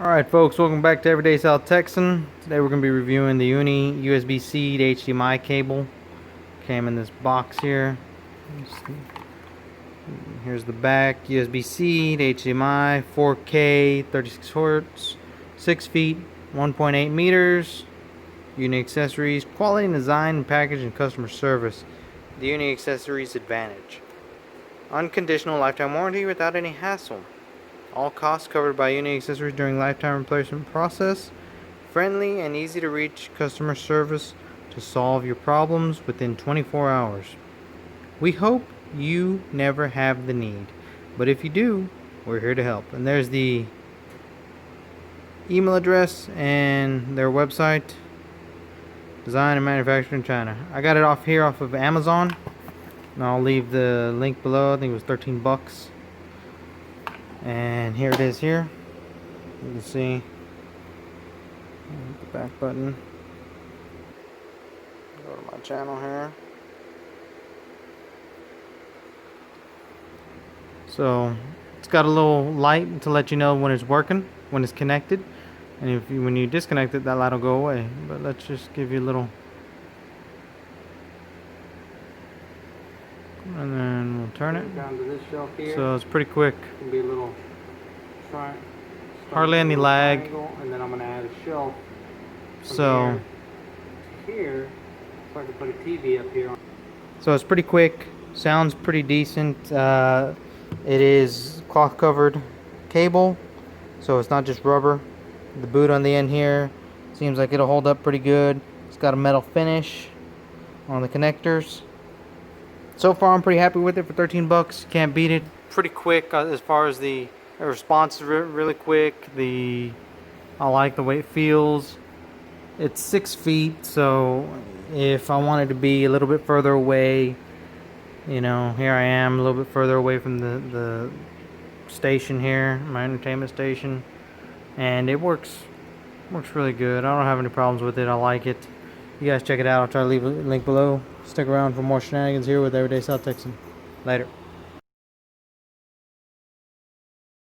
Alright folks, welcome back to Everyday South Texan. Today we're going to be reviewing the Uni USB-C to HDMI cable. Came in this box here. Here's the back, USB-C to HDMI, 4K, 36 Hz, 6 feet, 1.8 meters. Uni accessories, quality design, package, and customer service. The Uni accessories advantage. Unconditional lifetime warranty without any hassle. All costs covered by Uni Accessories during lifetime replacement process. Friendly and easy to reach customer service to solve your problems within 24 hours. We hope you never have the need, but if you do, we're here to help. And there's the email address and their website. Design and manufactured in China. I got it off of Amazon, and I'll leave the link below. I think it was 13 bucks. And here it is here. You can see the back button. Go to my channel here. So it's got a little light to let you know when it's working, when it's connected. And when you disconnect it, that light will go away. But let's just give you a little. And then we'll turn it. Down to this shelf here. So it's pretty quick. It can be a little hardly any lag. And then I'm going to add a shelf. So here, so I can put a TV up here. So it's pretty quick. Sounds pretty decent. It is cloth covered cable, so it's not just rubber. The boot on the end here seems like it'll hold up pretty good. It's got a metal finish on the connectors. So far I'm pretty happy with it for 13 bucks. Can't beat it. Pretty quick as far as the response is really quick. I like the way it feels. It's 6 feet, so if I wanted to be a little bit further away, you know, here I am a little bit further away from the station here, my entertainment station, and it works really good. I don't have any problems with it. I like it. You guys check it out. I'll try to leave a link below. Stick around for more shenanigans here with Everyday South Texan. Later.